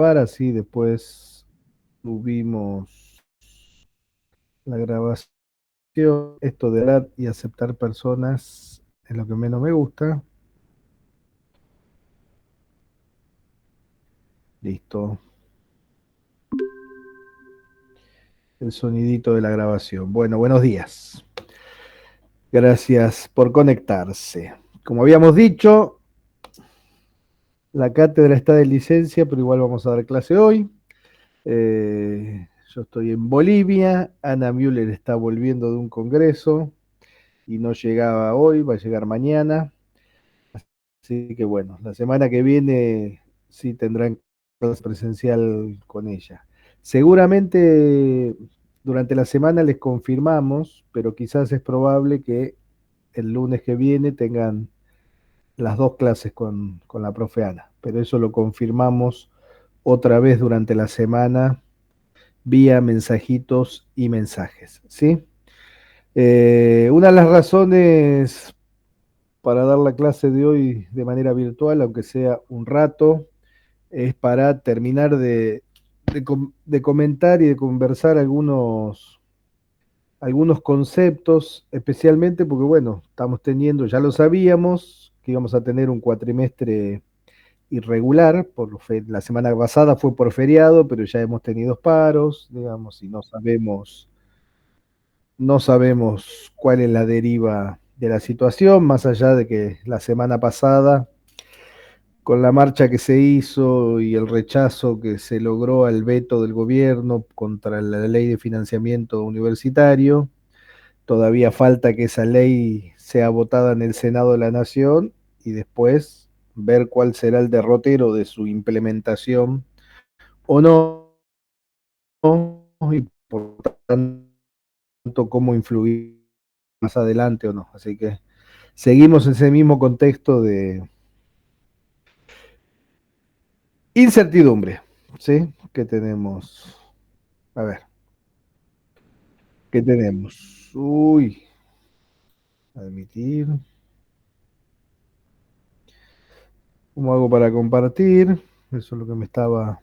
así después subimos la grabación. Esto de dar y aceptar personas es lo que menos me gusta. Listo. El sonidito de la grabación. Bueno, buenos días. Gracias por conectarse. Como habíamos dicho, la cátedra está de licencia, pero igual vamos a dar clase hoy. Yo estoy en Bolivia. Ana Müller está volviendo de un congreso y no llegaba hoy, va a llegar mañana. Así que bueno, la semana que viene sí tendrán clase presencial con ella. Seguramente durante la semana les confirmamos, pero quizás es probable que el lunes que viene tengan las dos clases con la profe Ana. Pero eso lo confirmamos otra vez durante la semana vía mensajitos y mensajes, ¿sí? Una de las razones para dar la clase de hoy de manera virtual, aunque sea un rato, es para terminar de comentar y de conversar algunos conceptos, especialmente porque, bueno, estamos teniendo, ya lo sabíamos, que íbamos a tener un cuatrimestre irregular, la semana pasada fue por feriado, pero ya hemos tenido paros, digamos, y no sabemos cuál es la deriva de la situación, más allá de que la semana pasada, con la marcha que se hizo y el rechazo que se logró al veto del gobierno contra la ley de financiamiento universitario, todavía falta que esa ley sea votada en el Senado de la Nación y después ver cuál será el derrotero de su implementación o no, y por tanto cómo influir más adelante o no. Así que seguimos en ese mismo contexto de incertidumbre, ¿sí? Que tenemos. A ver, ¿qué tenemos? Uy, admitir. ¿Cómo hago para compartir? Eso es lo que me estaba.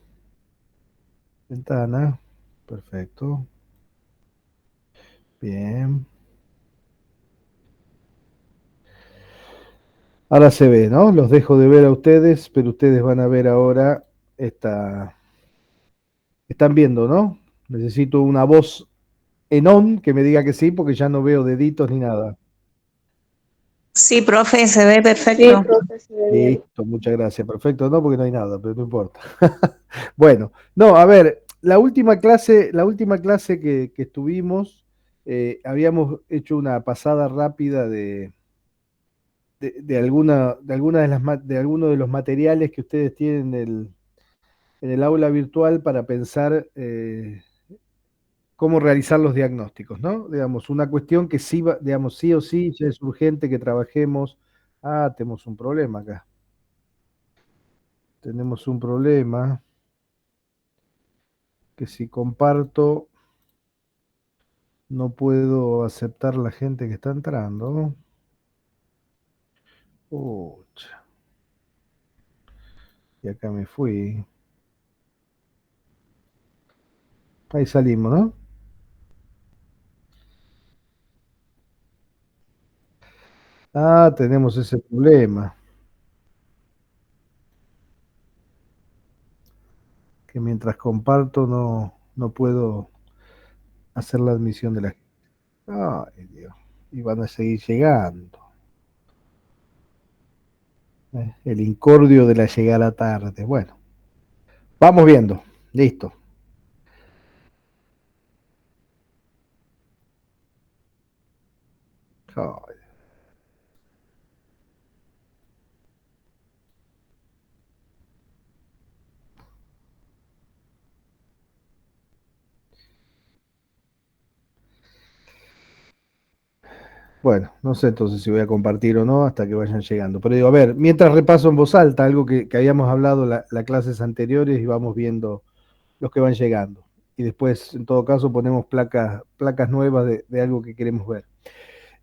Ventana. Perfecto. Bien. Ahora se ve, ¿no? Los dejo de ver a ustedes, pero ustedes van a ver ahora esta. Están viendo, ¿no? Necesito una voz en on que me diga que sí, porque ya no veo deditos ni nada. Sí, profe, se ve Sí, perfecto. profe, se ve bien. Listo, muchas gracias. Perfecto, no, porque no hay nada, pero no importa. Bueno, no, a ver, la última clase que estuvimos, habíamos hecho una pasada rápida de alguna de algunos de los materiales que ustedes tienen en el aula virtual para pensar cómo realizar los diagnósticos, ¿no? Digamos, una cuestión que sí, digamos, sí o sí ya es urgente que trabajemos. Ah, tenemos un problema acá. Tenemos un problema que si comparto no puedo aceptar la gente que está entrando. Pucha, y acá me fui. Ahí salimos, ¿no? Ah, tenemos ese problema, que mientras comparto no puedo hacer la admisión de la gente. Ay, Dios. Y van a seguir llegando. El incordio de la llegada tarde. Bueno, vamos viendo. Listo. Ay, bueno, no sé entonces si voy a compartir o no hasta que vayan llegando. Pero digo, a ver, mientras repaso en voz alta algo que habíamos hablado las clases anteriores y vamos viendo los que van llegando. Y después, en todo caso, ponemos placas nuevas de algo que queremos ver.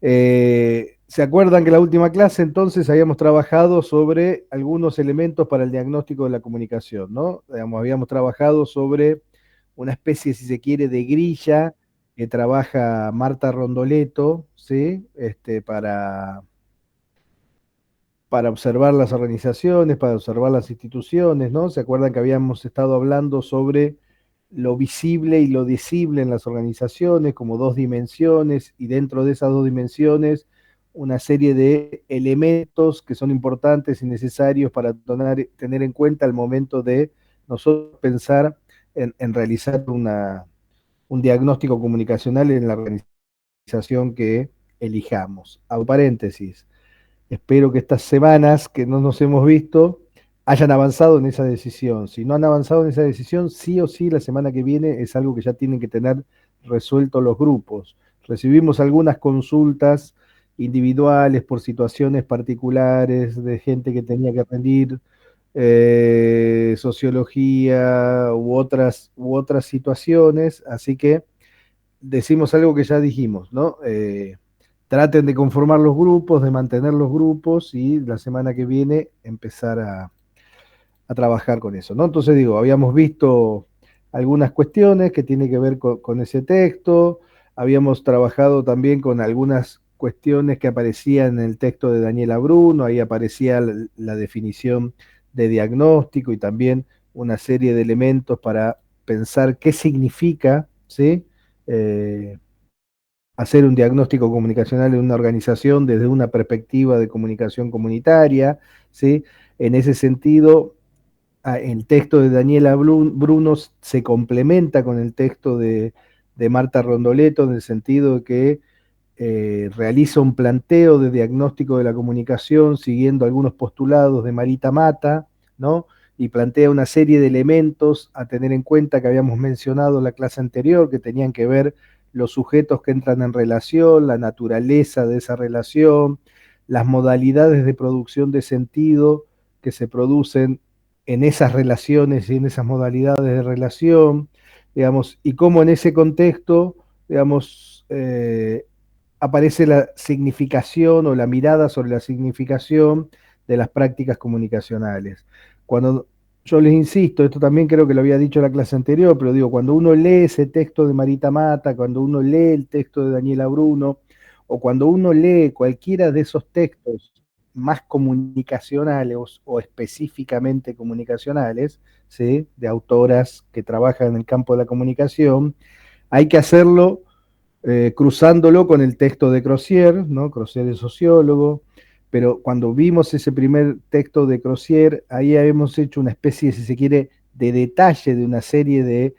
¿Se acuerdan que la última clase entonces habíamos trabajado sobre algunos elementos para el diagnóstico de la comunicación, ¿no? Digamos, habíamos trabajado sobre una especie, si se quiere, de grilla que trabaja Marta Rondoleto, ¿sí? Para observar las organizaciones, para observar las instituciones, ¿no? ¿Se acuerdan que habíamos estado hablando sobre lo visible y lo visible en las organizaciones como dos dimensiones y dentro de esas dos dimensiones una serie de elementos que son importantes y necesarios para tener en cuenta al momento de nosotros pensar en realizar un diagnóstico comunicacional en la organización que elijamos? A paréntesis. Espero que estas semanas que no nos hemos visto hayan avanzado en esa decisión. Si no han avanzado en esa decisión, sí o sí la semana que viene es algo que ya tienen que tener resuelto los grupos. Recibimos algunas consultas individuales por situaciones particulares de gente que tenía que rendir sociología u otras situaciones, así que decimos algo que ya dijimos, ¿no? Traten de conformar los grupos, de mantener los grupos y la semana que viene empezar a trabajar con eso, ¿no? Entonces digo, habíamos visto algunas cuestiones que tienen que ver con ese texto, habíamos trabajado también con algunas cuestiones que aparecían en el texto de Daniela Bruno, ahí aparecía la definición de diagnóstico y también una serie de elementos para pensar qué significa, ¿sí? Eh, hacer un diagnóstico comunicacional en una organización desde una perspectiva de comunicación comunitaria, ¿sí? En ese sentido, el texto de Daniela Bruno se complementa con el texto de Marta Rondoleto en el sentido de que realiza un planteo de diagnóstico de la comunicación siguiendo algunos postulados de Marita Mata, ¿no? Y plantea una serie de elementos a tener en cuenta que habíamos mencionado en la clase anterior, que tenían que ver los sujetos que entran en relación, la naturaleza de esa relación, las modalidades de producción de sentido que se producen en esas relaciones y en esas modalidades de relación, digamos, y cómo en ese contexto, digamos, aparece la significación o la mirada sobre la significación de las prácticas comunicacionales. Cuando yo les insisto, esto también creo que lo había dicho en la clase anterior, pero digo, cuando uno lee ese texto de Marita Mata, cuando uno lee el texto de Daniela Bruno, o cuando uno lee cualquiera de esos textos más comunicacionales o específicamente comunicacionales, ¿sí? De autoras que trabajan en el campo de la comunicación, hay que hacerlo cruzándolo con el texto de Crozier, ¿no? Crozier es sociólogo, pero cuando vimos ese primer texto de Crozier, ahí habíamos hecho una especie, si se quiere, de detalle de una serie de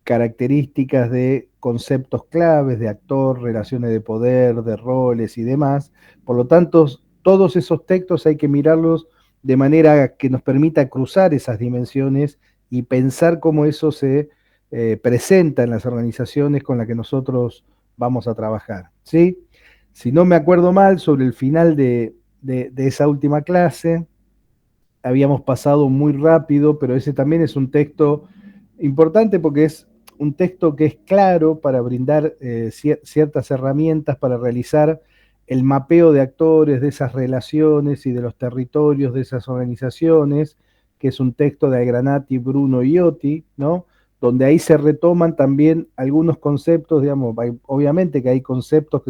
características de conceptos claves, de actor, relaciones de poder, de roles y demás. Por lo tanto, todos esos textos hay que mirarlos de manera que nos permita cruzar esas dimensiones y pensar cómo eso se presenta en las organizaciones con las que nosotros vamos a trabajar. ¿Sí? Si no me acuerdo mal, sobre el final de esa última clase, habíamos pasado muy rápido, pero ese también es un texto importante porque es un texto que es claro para brindar ciertas herramientas para realizar el mapeo de actores, de esas relaciones y de los territorios de esas organizaciones, que es un texto de Granati, Bruno y Iotti, ¿no? Donde ahí se retoman también algunos conceptos, digamos, obviamente que hay conceptos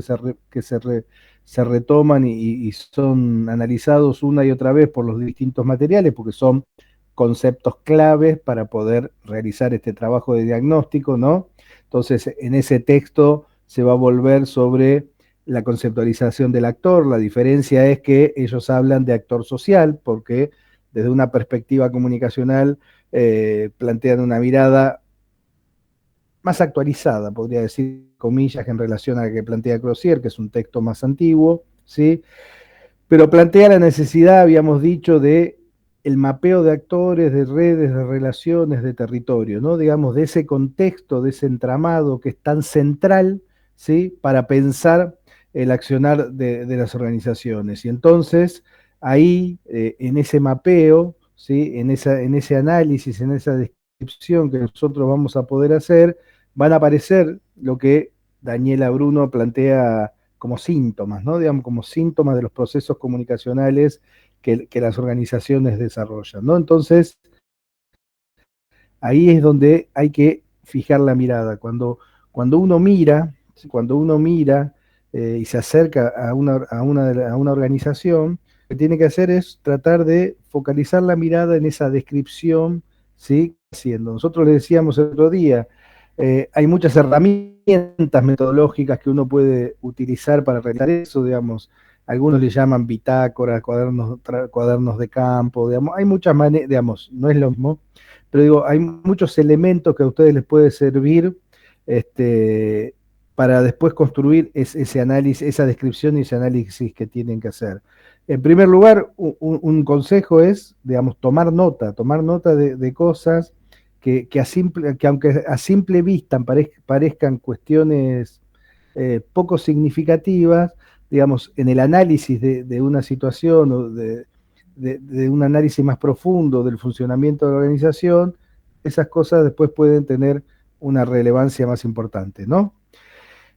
se retoman y son analizados una y otra vez por los distintos materiales, porque son conceptos claves para poder realizar este trabajo de diagnóstico, ¿no? Entonces, en ese texto se va a volver sobre la conceptualización del actor. La diferencia es que ellos hablan de actor social, porque desde una perspectiva comunicacional plantean una mirada más actualizada, podría decir, comillas, en relación a la que plantea Crozier, que es un texto más antiguo, ¿sí? Pero plantea la necesidad, habíamos dicho, de el mapeo de actores, de redes, de relaciones, de territorio, ¿no? Digamos, de ese contexto, de ese entramado que es tan central, ¿sí? Para pensar el accionar de las organizaciones. Y entonces, ahí, en ese mapeo, ¿sí? En ese análisis, en esa descripción que nosotros vamos a poder hacer, van a aparecer lo que Daniela Bruno plantea como síntomas, ¿no? Digamos, como síntomas de los procesos comunicacionales que las organizaciones desarrollan, ¿no? Entonces, ahí es donde hay que fijar la mirada. Cuando uno mira, y se acerca a una organización, lo que tiene que hacer es tratar de focalizar la mirada en esa descripción, ¿sí? Haciendo. Nosotros le decíamos el otro día, hay muchas herramientas metodológicas que uno puede utilizar para realizar eso, digamos. Algunos le llaman bitácoras, cuadernos de campo, digamos. Hay muchas maneras, digamos, no es lo mismo, pero digo, hay muchos elementos que a ustedes les puede servir este, para después construir ese análisis, esa descripción y ese análisis que tienen que hacer. En primer lugar, un consejo es, digamos, tomar nota de cosas que aunque a simple vista parezcan cuestiones poco significativas, digamos, en el análisis de una situación o de un análisis más profundo del funcionamiento de la organización, esas cosas después pueden tener una relevancia más importante, ¿no?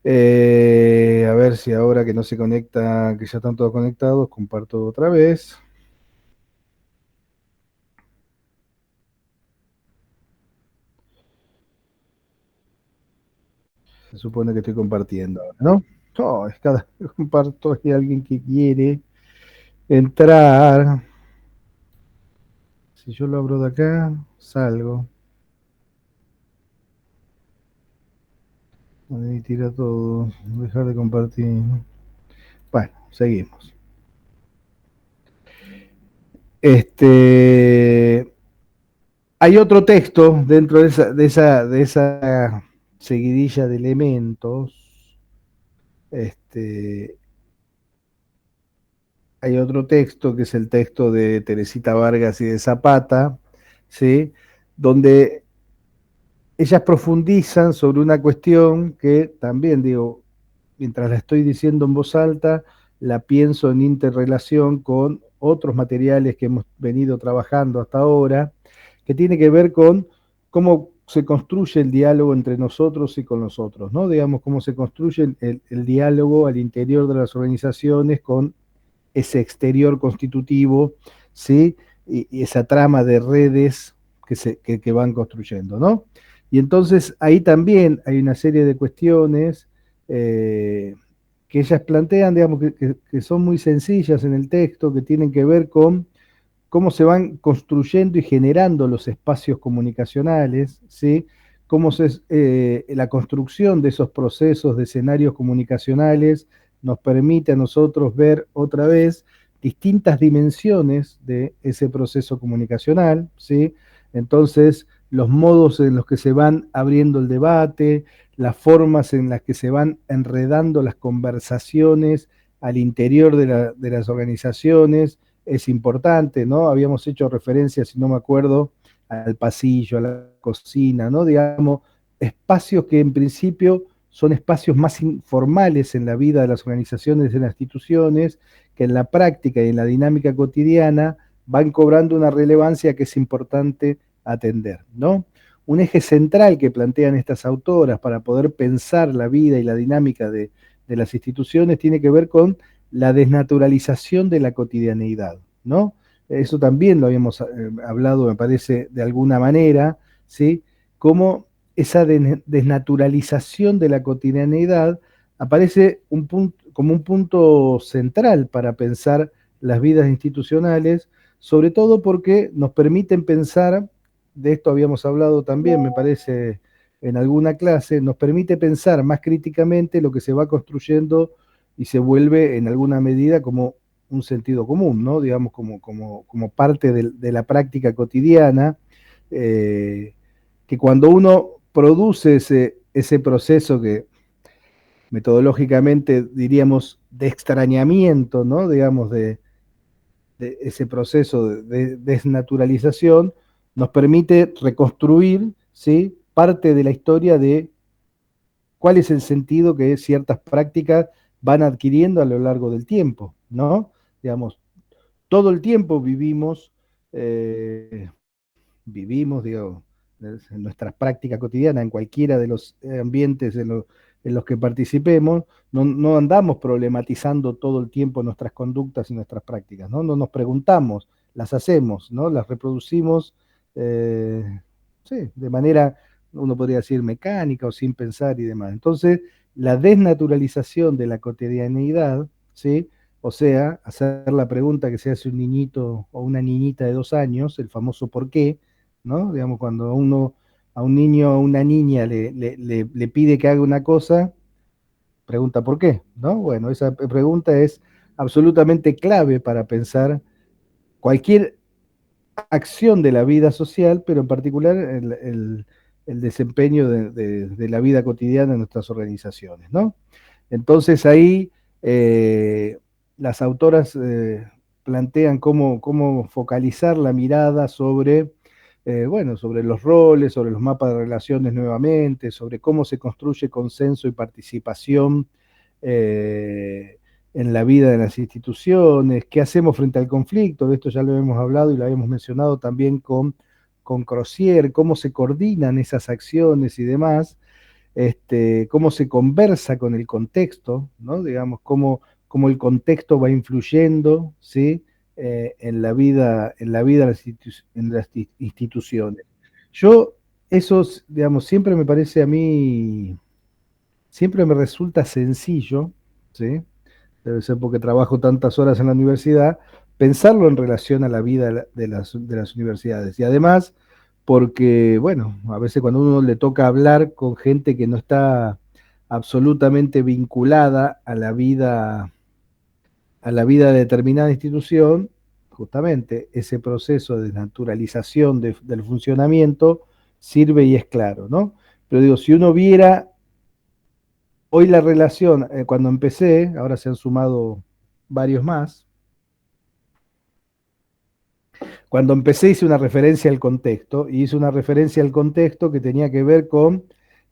A ver si ahora que no se conecta, que ya están todos conectados, comparto otra vez. Se supone que estoy compartiendo ahora, ¿no? Oh, es cada vez que comparto hay alguien que quiere entrar. Si yo lo abro de acá, salgo. Ahí tira todo. Dejar de compartir. Bueno, seguimos. Hay otro texto dentro de esa seguidilla de elementos. Este, Hay otro texto que es el texto de Teresita Vargas y de Zapata, ¿sí? Donde ellas profundizan sobre una cuestión que también, digo, mientras la estoy diciendo en voz alta, la pienso en interrelación con otros materiales que hemos venido trabajando hasta ahora, que tiene que ver con cómo se construye el diálogo entre nosotros y con nosotros, ¿no? Digamos, cómo se construye el diálogo al interior de las organizaciones con ese exterior constitutivo, ¿sí? Y esa trama de redes que van construyendo, ¿no? Y entonces ahí también hay una serie de cuestiones que ellas plantean, digamos, que son muy sencillas en el texto, que tienen que ver con cómo se van construyendo y generando los espacios comunicacionales, ¿sí? La construcción de esos procesos de escenarios comunicacionales nos permite a nosotros ver otra vez distintas dimensiones de ese proceso comunicacional, ¿sí? Entonces, los modos en los que se van abriendo el debate, las formas en las que se van enredando las conversaciones al interior de las organizaciones, es importante, ¿no? Habíamos hecho referencia, si no me acuerdo, al pasillo, a la cocina, ¿no? Digamos, espacios que en principio son espacios más informales en la vida de las organizaciones y de las instituciones, que en la práctica y en la dinámica cotidiana van cobrando una relevancia que es importante atender, ¿no? Un eje central que plantean estas autoras para poder pensar la vida y la dinámica de las instituciones tiene que ver con la desnaturalización de la cotidianeidad, ¿no? Eso también lo habíamos hablado, me parece, de alguna manera, ¿sí? Cómo esa desnaturalización de la cotidianeidad aparece como un punto central para pensar las vidas institucionales, sobre todo porque nos permiten pensar, de esto habíamos hablado también, me parece, en alguna clase, nos permite pensar más críticamente lo que se va construyendo y se vuelve en alguna medida como un sentido común, ¿no? Digamos, como parte de la práctica cotidiana, que cuando uno produce ese proceso que metodológicamente diríamos de extrañamiento, ¿no? Digamos, de ese proceso de desnaturalización, nos permite reconstruir, ¿sí? Parte de la historia de cuál es el sentido que ciertas prácticas van adquiriendo a lo largo del tiempo, ¿no? Digamos, todo el tiempo eh, vivimos, digo, en nuestras prácticas cotidianas, en cualquiera de los ambientes en los que participemos, no andamos problematizando todo el tiempo nuestras conductas y nuestras prácticas, ¿no? No nos preguntamos, las hacemos, ¿no? Las reproducimos, sí, de manera, uno podría decir, mecánica o sin pensar y demás. Entonces, la desnaturalización de la cotidianeidad, ¿sí? O sea, hacer la pregunta que se hace un niñito o una niñita de 2 años, el famoso ¿por qué? ¿No? Digamos, cuando uno a un niño o una niña le pide que haga una cosa, pregunta ¿por qué? ¿No? Bueno, esa pregunta es absolutamente clave para pensar cualquier acción de la vida social, pero en particular el desempeño de la vida cotidiana en nuestras organizaciones, ¿no? Entonces ahí las autoras plantean cómo focalizar la mirada sobre, bueno, sobre los roles, sobre los mapas de relaciones nuevamente, sobre cómo se construye consenso y participación eh, en la vida de las instituciones, qué hacemos frente al conflicto, de esto ya lo hemos hablado y lo habíamos mencionado también con Crosier, cómo se coordinan esas acciones y demás, cómo se conversa con el contexto, ¿no? Digamos, cómo el contexto va influyendo, ¿sí? En la vida en las instituciones. Yo, eso, digamos, siempre me parece a mí, siempre me resulta sencillo, ¿sí? Debe ser porque trabajo tantas horas en la universidad, pensarlo en relación a la vida de las universidades. Y además, porque, bueno, a veces cuando uno le toca hablar con gente que no está absolutamente vinculada a la vida de determinada institución, justamente ese proceso de naturalización del funcionamiento sirve y es claro, ¿no? Pero digo, si uno viera hoy la relación, cuando empecé, ahora se han sumado varios más. Cuando empecé hice una referencia al contexto, y hice una referencia al contexto que tenía que ver con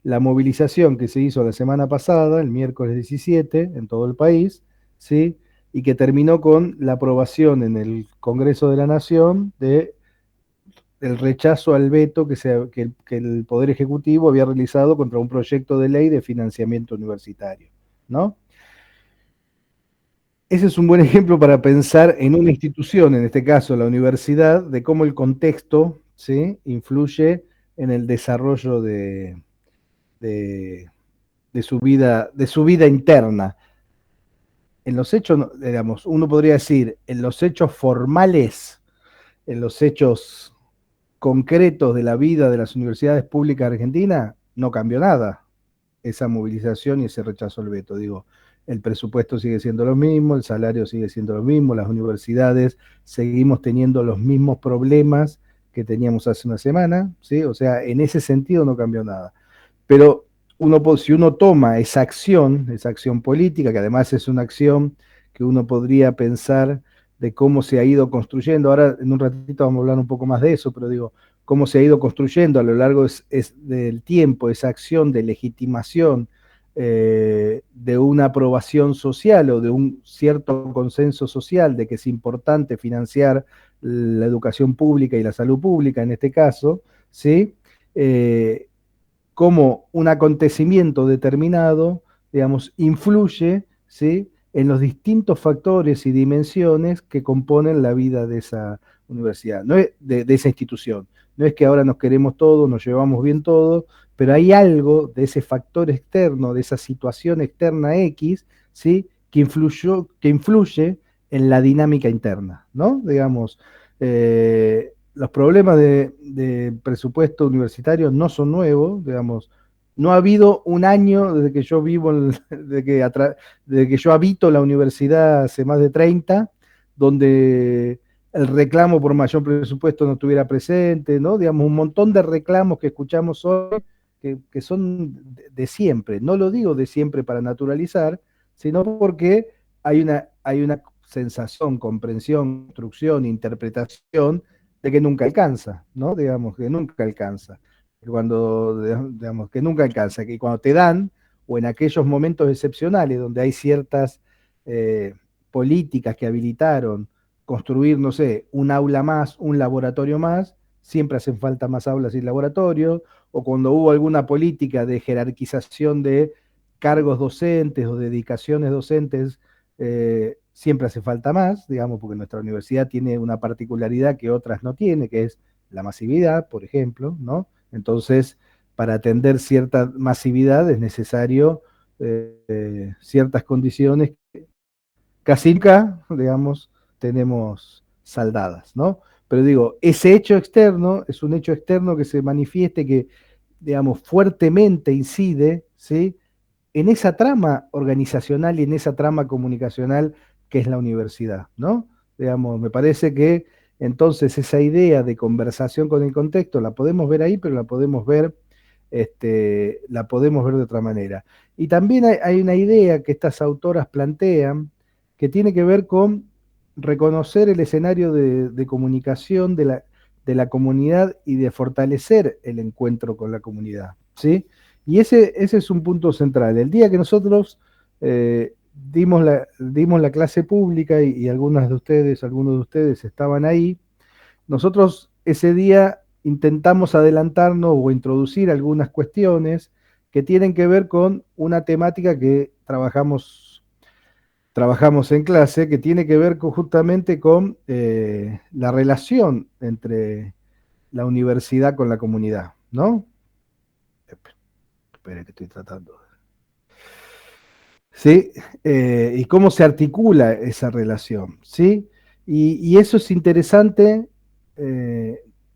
la movilización que se hizo la semana pasada, el miércoles 17, en todo el país, ¿sí? Y que terminó con la aprobación en el Congreso de la Nación del rechazo al veto que el Poder Ejecutivo había realizado contra un proyecto de ley de financiamiento universitario, ¿no? Ese es un buen ejemplo para pensar en una institución, en este caso la universidad, de cómo el contexto, ¿sí? Influye en el desarrollo de- de su vida interna. En los hechos, digamos, uno podría decir, en los hechos formales, en los hechos concretos de la vida de las universidades públicas de Argentina, no cambió nada esa movilización y ese rechazo al veto. Digo, el presupuesto sigue siendo lo mismo, el salario sigue siendo lo mismo, las universidades seguimos teniendo los mismos problemas que teníamos hace una semana, ¿sí? O sea, en ese sentido no cambió nada. Pero si uno toma esa acción política, que además es una acción que uno podría pensar de cómo se ha ido construyendo, ahora en un ratito vamos a hablar un poco más de eso, pero digo, cómo se ha ido construyendo a lo largo del tiempo esa acción de legitimación de una aprobación social o de un cierto consenso social de que es importante financiar la educación pública y la salud pública en este caso, ¿sí? Cómo un acontecimiento determinado, digamos, influye, ¿sí? En los distintos factores y dimensiones que componen la vida de esa universidad, no es de esa institución. No es que ahora nos queremos todos, nos llevamos bien todos, pero hay algo de ese factor externo, de esa situación externa X, ¿sí? Que influye en la dinámica interna, ¿no? Digamos, los problemas de presupuesto universitario no son nuevos, digamos, no ha habido un año desde que yo vivo, desde que yo habito la universidad hace más de 30, donde el reclamo por mayor presupuesto no estuviera presente, ¿no? Digamos, un montón de reclamos que escuchamos hoy que son de siempre. No lo digo de siempre para naturalizar, sino porque hay una sensación, comprensión, construcción, interpretación de que nunca alcanza, ¿no? Digamos, que nunca alcanza. Digamos, que nunca alcanza, que cuando te dan, o en aquellos momentos excepcionales donde hay ciertas eh, políticas que habilitaron construir, no sé, un aula más, un laboratorio más, siempre hacen falta más aulas y laboratorios, o cuando hubo alguna política de jerarquización de cargos docentes o dedicaciones docentes, siempre hace falta más, digamos, porque nuestra universidad tiene una particularidad que otras no tiene, que es la masividad, por ejemplo, ¿no? Entonces, para atender cierta masividad es necesario ciertas condiciones que casi nunca, digamos, tenemos saldadas, ¿no? Pero digo, ese hecho externo es un hecho externo que se manifieste, que, digamos, fuertemente incide, ¿sí?, en esa trama organizacional y en esa trama comunicacional que es la universidad, ¿no? Digamos, me parece que entonces esa idea de conversación con el contexto la podemos ver ahí, pero la podemos ver de otra manera. Y también hay una idea que estas autoras plantean que tiene que ver con reconocer el escenario de comunicación de la comunidad y de fortalecer el encuentro con la comunidad, ¿sí? Y ese es un punto central. El día que nosotros dimos la clase pública y algunos de ustedes estaban ahí, nosotros ese día intentamos adelantarnos o introducir algunas cuestiones que tienen que ver con una temática que trabajamos en clase, que tiene que ver justamente con la relación entre la universidad con la comunidad, ¿no? Espera que estoy tratando. ¿Sí? Y cómo se articula esa relación, ¿sí? Y eso es interesante,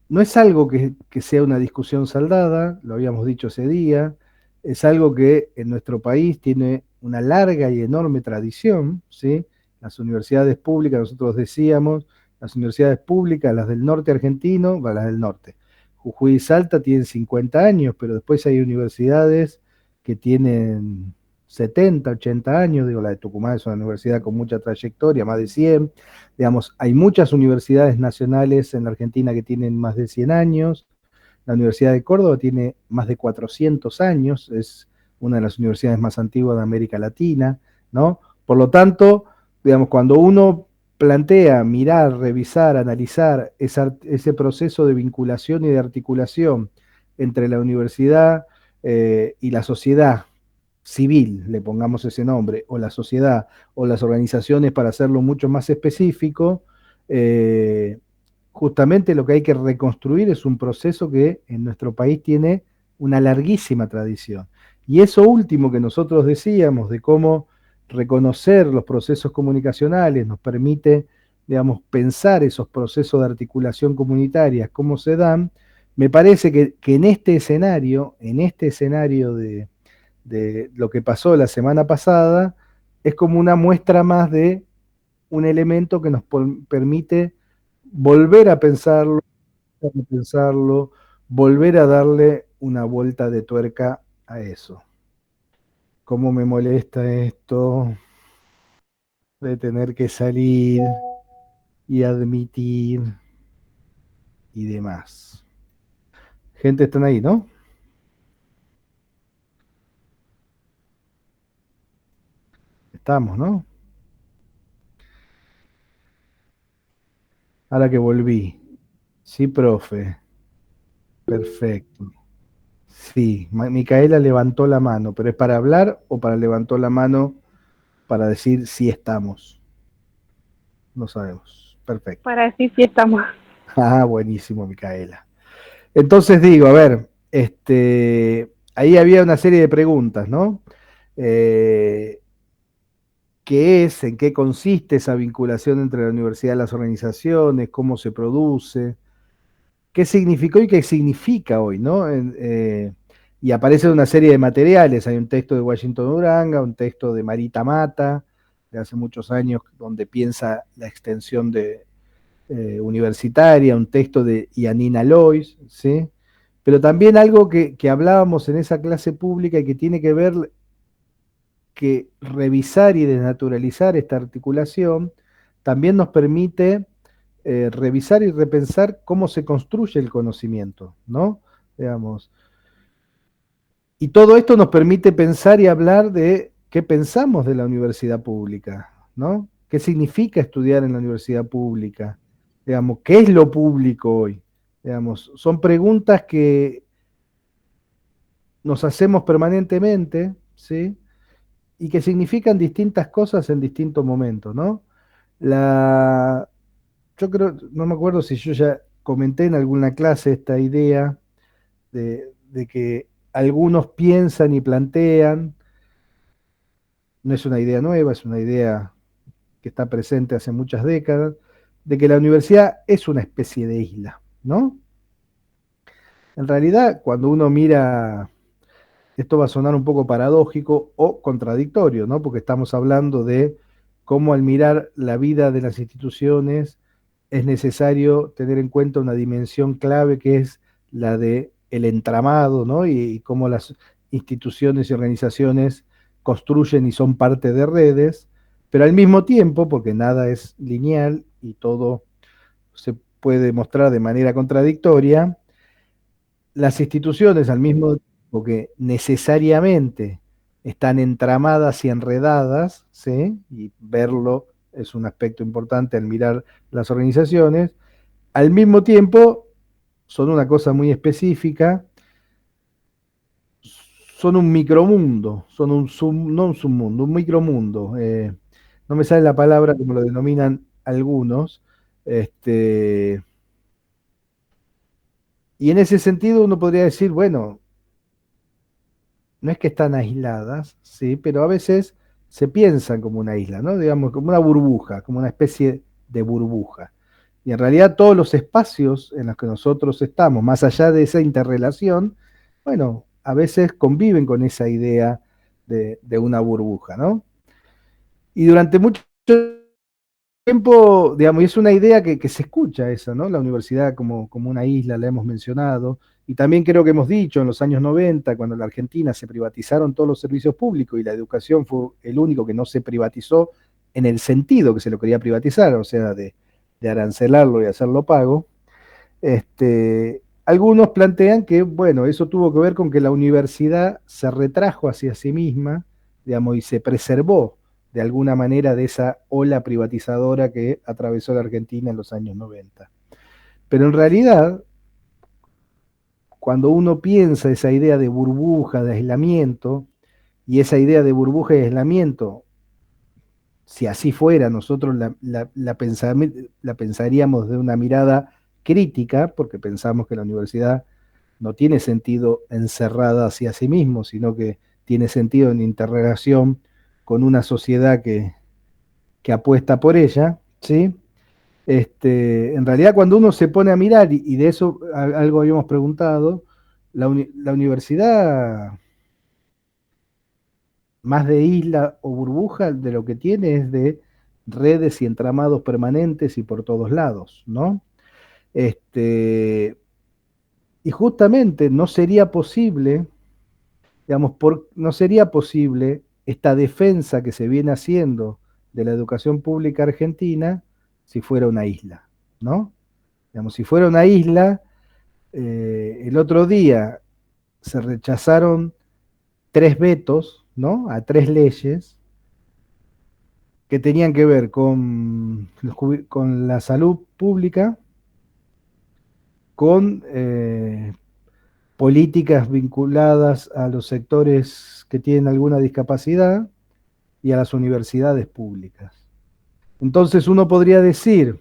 no es algo que sea una discusión saldada, lo habíamos dicho ese día, es algo que en nuestro país tiene una larga y enorme tradición, ¿sí? Las universidades públicas, nosotros decíamos, las universidades públicas, las del norte argentino, bueno, las del norte, Jujuy y Salta tienen 50 años, pero después hay universidades que tienen 70, 80 años, digo, la de Tucumán es una universidad con mucha trayectoria, más de 100, digamos, hay muchas universidades nacionales en la Argentina que tienen más de 100 años, la Universidad de Córdoba tiene más de 400 años, es una de las universidades más antiguas de América Latina, ¿no? Por lo tanto, digamos, cuando uno plantea, mirar, revisar, analizar ese proceso de vinculación y de articulación entre la universidad y la sociedad civil, le pongamos ese nombre, o la sociedad, o las organizaciones, para hacerlo mucho más específico, justamente lo que hay que reconstruir es un proceso que en nuestro país tiene una larguísima tradición. Y eso último que nosotros decíamos, de cómo reconocer los procesos comunicacionales nos permite, digamos, pensar esos procesos de articulación comunitaria, cómo se dan, me parece que en este escenario de lo que pasó la semana pasada, es como una muestra más de un elemento que nos permite volver a pensarlo, volver a darle una vuelta de tuerca a eso. ¿Cómo me molesta esto de tener que salir y admitir y demás? Gente, están ahí, ¿no? Estamos, ¿no? Ahora que volví. Sí, profe. Perfecto. Sí, Micaela levantó la mano, pero ¿es para hablar o para levantó la mano para decir si estamos? No sabemos. Perfecto. Para decir si estamos. Ah, buenísimo, Micaela. Entonces digo, a ver, ahí había una serie de preguntas, ¿no? Eh, ¿Qué es? ¿En qué consiste esa vinculación entre la universidad y las organizaciones? ¿Cómo se produce? ¿Qué significó y qué significa hoy, ¿no? Y aparecen una serie de materiales. Hay un texto de Washington Uranga, un texto de Marita Mata, de hace muchos años, donde piensa la extensión universitaria, un texto de Yanina Lois, ¿sí? Pero también algo que hablábamos en esa clase pública y que tiene que ver que revisar y desnaturalizar esta articulación también nos permite revisar y repensar cómo se construye el conocimiento, ¿no? Digamos. Y todo esto nos permite pensar y hablar de qué pensamos de la universidad pública, ¿no? ¿Qué significa estudiar en la universidad pública? Digamos, ¿qué es lo público hoy? Digamos, son preguntas que nos hacemos permanentemente, ¿sí? y que significan distintas cosas en distintos momentos, ¿no? La, yo creo, no me acuerdo si yo ya comenté en alguna clase esta idea de que algunos piensan y plantean, no es una idea nueva, es una idea que está presente hace muchas décadas, de que la universidad es una especie de isla, ¿no? En realidad, cuando uno mira, esto va a sonar un poco paradójico o contradictorio, ¿no? Porque estamos hablando de cómo al mirar la vida de las instituciones es necesario tener en cuenta una dimensión clave que es la de el entramado, ¿no? Y cómo las instituciones y organizaciones construyen y son parte de redes, pero al mismo tiempo, porque nada es lineal y todo se puede mostrar de manera contradictoria, las instituciones al mismo tiempo que necesariamente están entramadas y enredadas, ¿sí? Y verlo es un aspecto importante al mirar las organizaciones, al mismo tiempo son una cosa muy específica, son un micromundo, son no un submundo, un micromundo. No me sale la palabra como lo denominan algunos. Este, y en ese sentido uno podría decir, bueno, no es que están aisladas, sí, pero a veces se piensan como una isla, ¿no? Digamos, como una burbuja, como una especie de burbuja. Y en realidad todos los espacios en los que nosotros estamos, más allá de esa interrelación, bueno, a veces conviven con esa idea de una burbuja, ¿no? Y durante mucho tiempo, digamos, y es una idea que se escucha esa, ¿no? La universidad como una isla, la hemos mencionado, y también creo que hemos dicho en los años 90, cuando en la Argentina se privatizaron todos los servicios públicos y la educación fue el único que no se privatizó en el sentido que se lo quería privatizar, o sea, de arancelarlo y hacerlo pago, algunos plantean que, bueno, eso tuvo que ver con que la universidad se retrajo hacia sí misma, digamos, y se preservó de alguna manera de esa ola privatizadora que atravesó la Argentina en los años 90. Pero en realidad, cuando uno piensa esa idea de burbuja, de aislamiento, y esa idea de burbuja y aislamiento, si así fuera, nosotros la pensaríamos de una mirada crítica, porque pensamos que la universidad no tiene sentido encerrada hacia sí mismo, sino que tiene sentido en interrelación con una sociedad que apuesta por ella, ¿sí? En realidad, cuando uno se pone a mirar, y de eso algo habíamos preguntado, la universidad, más de isla o burbuja, de lo que tiene es de redes y entramados permanentes y por todos lados, ¿no? Y justamente no sería posible, digamos, no sería posible esta defensa que se viene haciendo de la educación pública argentina si fuera una isla, ¿no? Digamos, si fuera una isla, el otro día se rechazaron 3 vetos, ¿no? A 3 leyes que tenían que ver con la salud pública, con políticas vinculadas a los sectores que tienen alguna discapacidad y a las universidades públicas. Entonces uno podría decir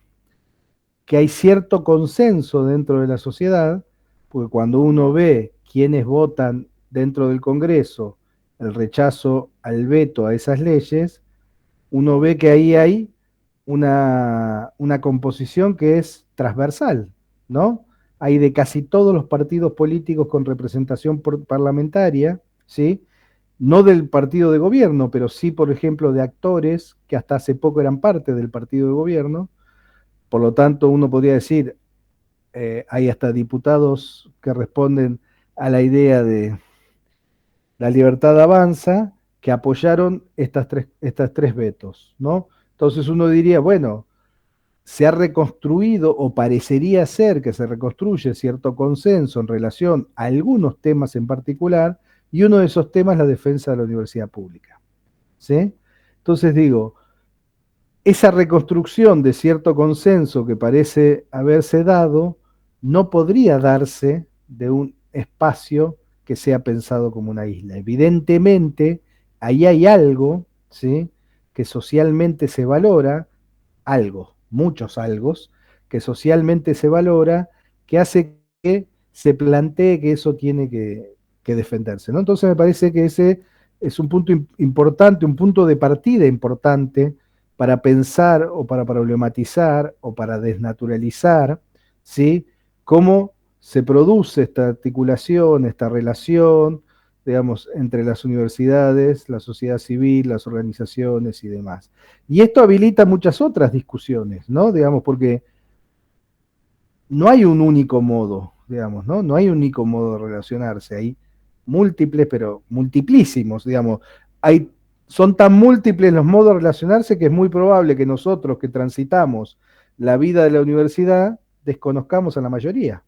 que hay cierto consenso dentro de la sociedad, porque cuando uno ve quiénes votan dentro del Congreso el rechazo al veto a esas leyes, uno ve que ahí hay una composición que es transversal, ¿no? Hay de casi todos los partidos políticos con representación parlamentaria, ¿sí? No del partido de gobierno, pero sí, por ejemplo, de actores que hasta hace poco eran parte del partido de gobierno. Por lo tanto, uno podría decir, hay hasta diputados que responden a la idea de la libertad avanza, que apoyaron estas tres vetos, ¿no? Entonces uno diría, bueno, se ha reconstruido o parecería ser que se reconstruye cierto consenso en relación a algunos temas en particular, y uno de esos temas es la defensa de la universidad pública, ¿sí? Entonces digo, esa reconstrucción de cierto consenso que parece haberse dado no podría darse de un espacio que sea pensado como una isla. Evidentemente ahí hay algo, ¿sí?, que socialmente se valora, algo, muchos algos, que socialmente se valora, que hace que se plantee que eso tiene que defenderse, ¿no? Entonces me parece que ese es un punto importante, un punto de partida importante para pensar o para problematizar o para desnaturalizar, ¿sí?, cómo se produce esta articulación, esta relación, digamos, entre las universidades, la sociedad civil, las organizaciones y demás. Y esto habilita muchas otras discusiones, ¿no? Digamos, porque no hay un único modo, digamos, ¿no? No hay un único modo de relacionarse. Hay múltiples, pero multiplísimos, digamos. Son tan múltiples los modos de relacionarse que es muy probable que nosotros que transitamos la vida de la universidad desconozcamos a la mayoría,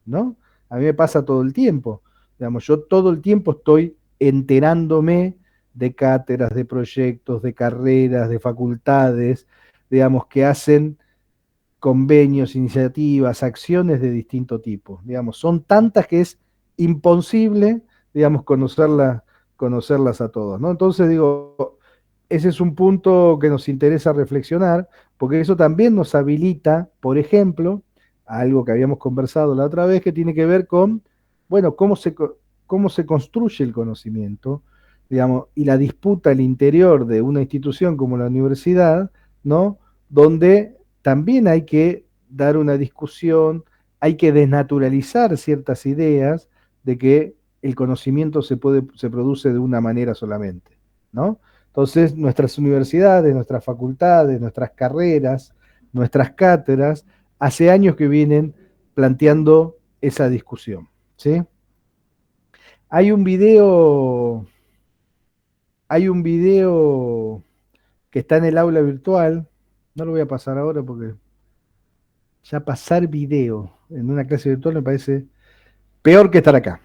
¿no? A mí me pasa todo el tiempo. Digamos, yo todo el tiempo estoy enterándome de cátedras, de proyectos, de carreras, de facultades, digamos, que hacen convenios, iniciativas, acciones de distinto tipo. Digamos, son tantas que es imposible, digamos, conocerlas a todos, ¿no? Entonces, digo, ese es un punto que nos interesa reflexionar, porque eso también nos habilita, por ejemplo, a algo que habíamos conversado la otra vez, que tiene que ver con, bueno, cómo se construye el conocimiento, digamos, y la disputa al interior de una institución como la universidad, ¿no? Donde también hay que dar una discusión, hay que desnaturalizar ciertas ideas de que el conocimiento se produce de una manera solamente, ¿no? Entonces, nuestras universidades, nuestras facultades, nuestras carreras, nuestras cátedras, hace años que vienen planteando esa discusión, ¿sí? Hay un video, hay un video que está en el aula virtual, no lo voy a pasar ahora porque ya pasar video en una clase virtual me parece peor que estar acá.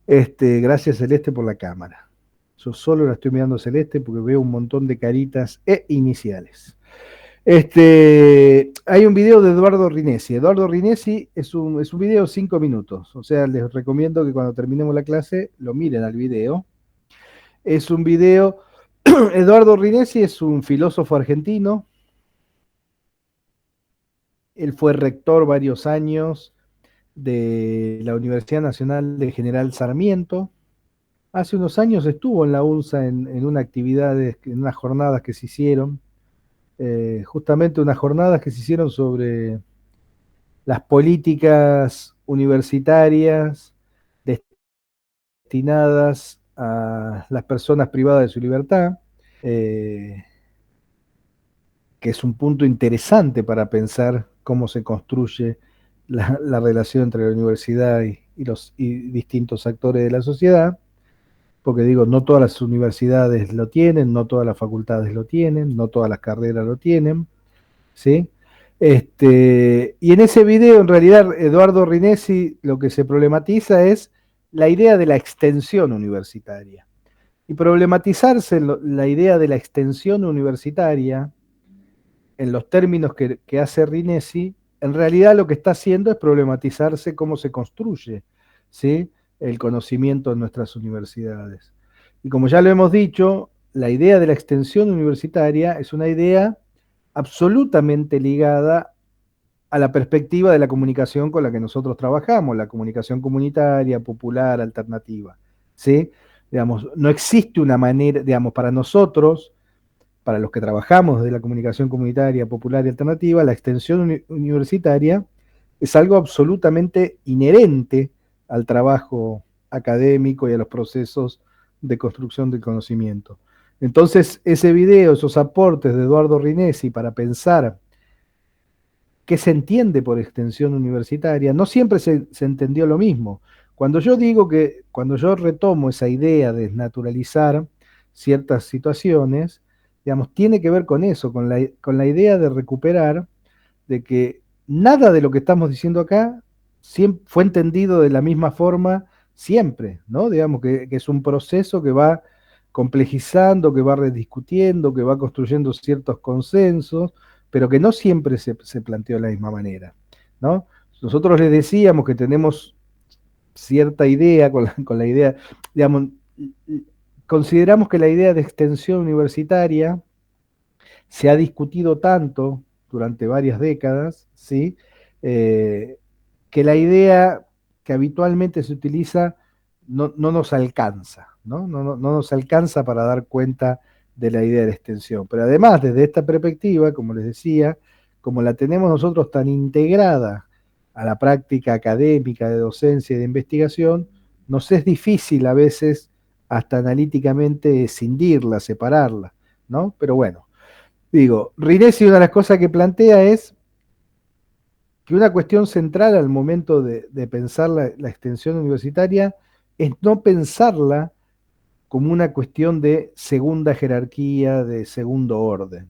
Gracias Celeste por la cámara. Yo solo la estoy mirando Celeste porque veo un montón de caritas e iniciales. Hay un video de Eduardo Rinesi. Eduardo Rinesi es un video 5 minutos. O sea, les recomiendo que cuando terminemos la clase lo miren al video. Es un video. Eduardo Rinesi es un filósofo argentino. Él fue rector varios años de la Universidad Nacional de General Sarmiento. Hace unos años estuvo en la UNSA en una actividad, en unas jornadas que se hicieron, justamente unas jornadas que se hicieron sobre las políticas universitarias destinadas a las personas privadas de su libertad, que es un punto interesante para pensar cómo se construye la relación entre la universidad y distintos actores de la sociedad, porque digo, no todas las universidades lo tienen, no todas las facultades lo tienen, no todas las carreras lo tienen, ¿sí? Y en ese video, en realidad, Eduardo Rinesi lo que se problematiza es la idea de la extensión universitaria. Y problematizarse la idea de la extensión universitaria, en los términos que hace Rinesi, en realidad lo que está haciendo es problematizarse cómo se construye, ¿sí?, el conocimiento en nuestras universidades. Y como ya lo hemos dicho, la idea de la extensión universitaria es una idea absolutamente ligada a la perspectiva de la comunicación con la que nosotros trabajamos, la comunicación comunitaria, popular, alternativa, ¿sí? Digamos, no existe una manera, digamos, para nosotros, para los que trabajamos de la comunicación comunitaria, popular y alternativa, la extensión universitaria es algo absolutamente inherente al trabajo académico y a los procesos de construcción del conocimiento. Entonces, ese video, esos aportes de Eduardo Rinesi para pensar qué se entiende por extensión universitaria, no siempre se entendió lo mismo. Cuando yo retomo esa idea de desnaturalizar ciertas situaciones, digamos, tiene que ver con eso, con la idea de recuperar, de que nada de lo que estamos diciendo acá fue entendido de la misma forma siempre, ¿no? Digamos que es un proceso que va complejizando, que va rediscutiendo, que va construyendo ciertos consensos, pero que no siempre se planteó de la misma manera, ¿no? Nosotros les decíamos que tenemos cierta idea con la idea, digamos, consideramos que la idea de extensión universitaria se ha discutido tanto durante varias décadas, ¿sí? Que la idea que habitualmente se utiliza no nos alcanza, ¿no? No nos alcanza para dar cuenta de la idea de extensión. Pero además, desde esta perspectiva, como les decía, como la tenemos nosotros tan integrada a la práctica académica de docencia y de investigación, nos es difícil a veces hasta analíticamente escindirla, separarla, ¿no? Pero bueno, digo, Rinesi una de las cosas que plantea es que una cuestión central al momento de pensar la extensión universitaria es no pensarla como una cuestión de segunda jerarquía, de segundo orden,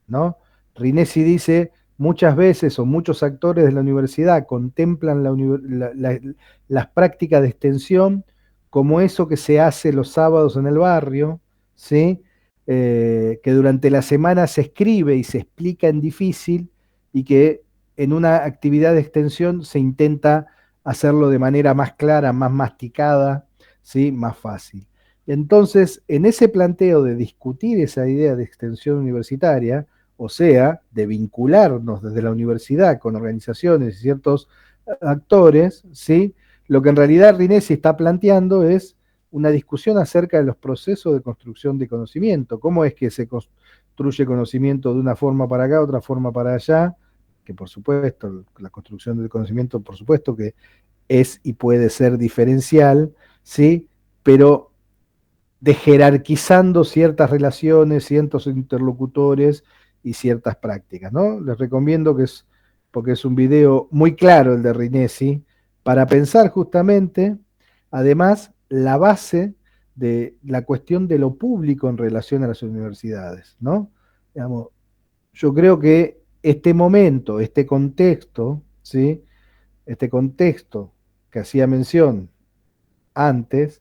¿no? Rinesi dice, muchas veces o muchos actores de la universidad contemplan las prácticas de extensión como eso que se hace los sábados en el barrio, ¿sí? Que durante la semana se escribe y se explica en difícil y que en una actividad de extensión se intenta hacerlo de manera más clara, más masticada, ¿sí? Más fácil. Entonces, en ese planteo de discutir esa idea de extensión universitaria, o sea, de vincularnos desde la universidad con organizaciones y ciertos actores, ¿sí? Lo que en realidad Rinesi está planteando es una discusión acerca de los procesos de construcción de conocimiento, cómo es que se construye conocimiento de una forma para acá, otra forma para allá, que por supuesto, la construcción del conocimiento, por supuesto que es y puede ser diferencial, ¿sí? Pero de jerarquizando ciertas relaciones, ciertos interlocutores y ciertas prácticas, ¿no? Les recomiendo que es, porque es un video muy claro el de Rinesi, para pensar justamente, además, la base de la cuestión de lo público en relación a las universidades, ¿no? Digamos, yo creo que este momento, este contexto, ¿sí? Este contexto que hacía mención antes,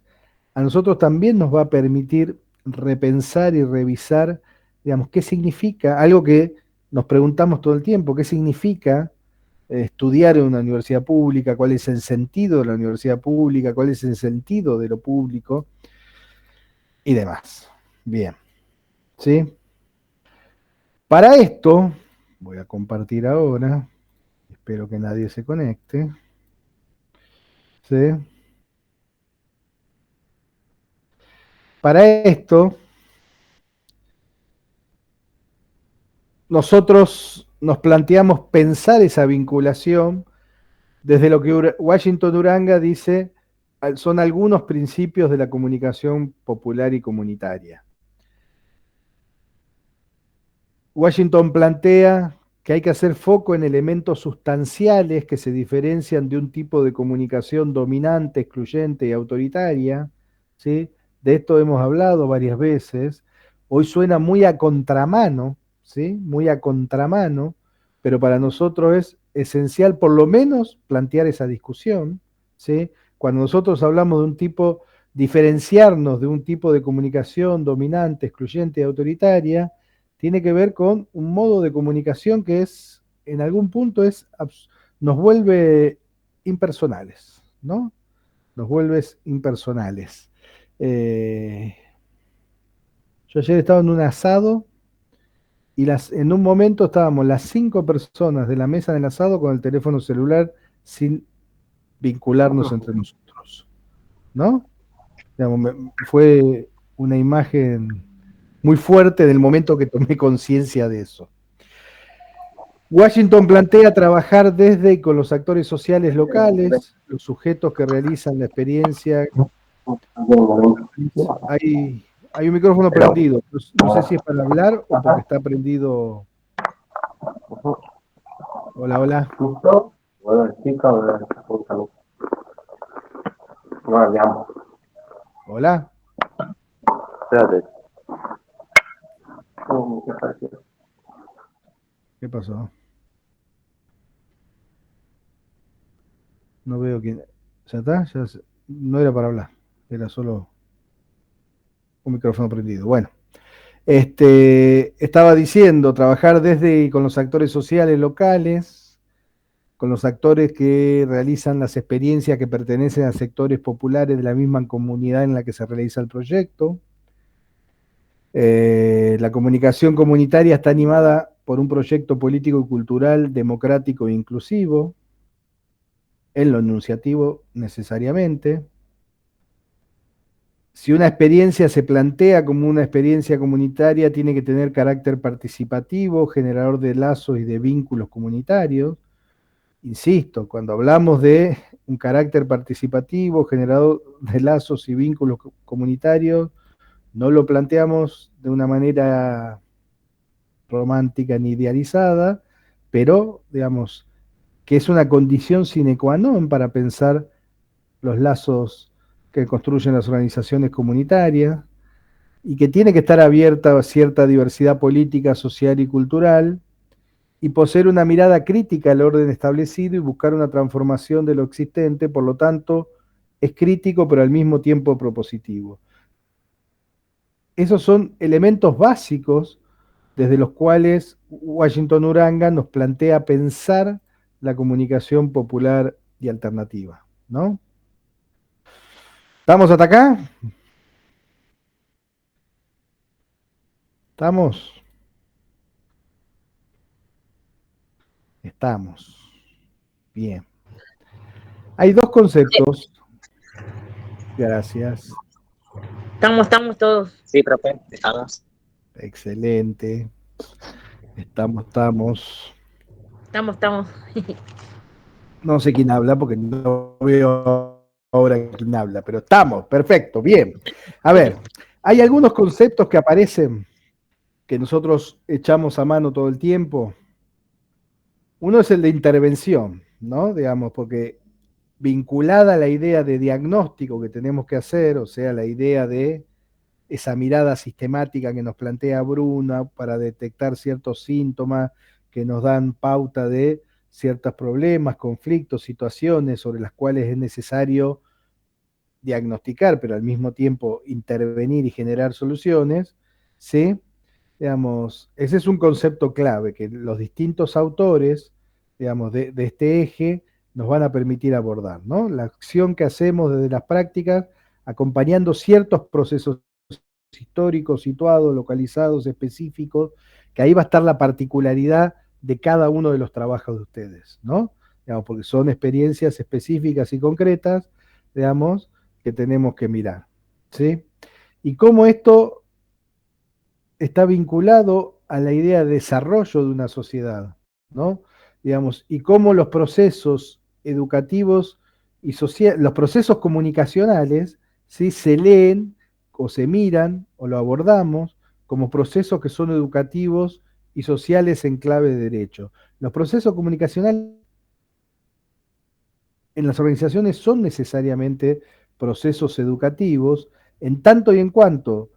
a nosotros también nos va a permitir repensar y revisar, digamos, qué significa, algo que nos preguntamos todo el tiempo, qué significa estudiar en una universidad pública, cuál es el sentido de la universidad pública, cuál es el sentido de lo público y demás. Bien, ¿sí? Para esto, voy a compartir ahora, espero que nadie se conecte, ¿sí? Para esto, nosotros nos planteamos pensar esa vinculación desde lo que Washington Uranga dice, son algunos principios de la comunicación popular y comunitaria. Washington plantea que hay que hacer foco en elementos sustanciales que se diferencian de un tipo de comunicación dominante, excluyente y autoritaria, ¿sí? De esto hemos hablado varias veces. Hoy suena muy a contramano, ¿sí? Muy a contramano, pero para nosotros es esencial por lo menos plantear esa discusión, ¿sí? Cuando nosotros hablamos de un tipo, diferenciarnos de un tipo de comunicación dominante, excluyente y autoritaria, tiene que ver con un modo de comunicación que es, en algún punto, nos vuelve impersonales, ¿no? Nos vuelve impersonales. Eh, yo ayer estaba en un asado y en un momento estábamos las 5 personas de la mesa del asado con el teléfono celular sin vincularnos entre nosotros, ¿no? Digamos, fue una imagen muy fuerte del momento que tomé conciencia de eso. Washington plantea trabajar desde y con los actores sociales locales, los sujetos que realizan la experiencia. Hay un micrófono prendido, no sé si es para hablar o porque está prendido. Hola, hola. Hola. Espérate. ¿Qué pasó? No veo quién. ¿Ya está? No era para hablar, era solo un micrófono prendido. Bueno, estaba diciendo, trabajar desde y con los actores sociales locales, con los actores que realizan las experiencias que pertenecen a sectores populares de la misma comunidad en la que se realiza el proyecto, La comunicación comunitaria está animada por un proyecto político y cultural democrático e inclusivo, en lo enunciativo necesariamente. Si una experiencia se plantea como una experiencia comunitaria, tiene que tener carácter participativo, generador de lazos y de vínculos comunitarios. Insisto, cuando hablamos de un carácter participativo, generador de lazos y vínculos comunitarios, no lo planteamos de una manera romántica ni idealizada, pero, digamos, que es una condición sine qua non para pensar los lazos que construyen las organizaciones comunitarias y que tiene que estar abierta a cierta diversidad política, social y cultural y poseer una mirada crítica al orden establecido y buscar una transformación de lo existente, por lo tanto, es crítico pero al mismo tiempo propositivo. Esos son elementos básicos desde los cuales Washington Uranga nos plantea pensar la comunicación popular y alternativa, ¿no? ¿Estamos hasta acá? ¿Estamos? Estamos. Bien. Hay dos conceptos. Gracias. Estamos todos. Sí, profe, estamos. Excelente. Estamos. Estamos. No sé quién habla porque no veo ahora quién habla, pero estamos, perfecto, bien. A ver, hay algunos conceptos que aparecen que nosotros echamos a mano todo el tiempo. Uno es el de intervención, ¿no? Digamos, porque vinculada a la idea de diagnóstico que tenemos que hacer, o sea, la idea de esa mirada sistemática que nos plantea Bruna para detectar ciertos síntomas que nos dan pauta de ciertos problemas, conflictos, situaciones sobre las cuales es necesario diagnosticar, pero al mismo tiempo intervenir y generar soluciones, ¿sí? Digamos, ese es un concepto clave que los distintos autores, digamos, de este eje nos van a permitir abordar, ¿no? La acción que hacemos desde las prácticas, acompañando ciertos procesos históricos, situados, localizados, específicos, que ahí va a estar la particularidad de cada uno de los trabajos de ustedes, ¿no? Digamos, porque son experiencias específicas y concretas, digamos, que tenemos que mirar, ¿sí? Y cómo esto está vinculado a la idea de desarrollo de una sociedad, ¿no? Digamos, y cómo los procesos educativos y sociales, los procesos comunicacionales, ¿sí? Se leen o se miran o lo abordamos como procesos que son educativos y sociales en clave de derecho. Los procesos comunicacionales en las organizaciones son necesariamente procesos educativos, en tanto y en cuanto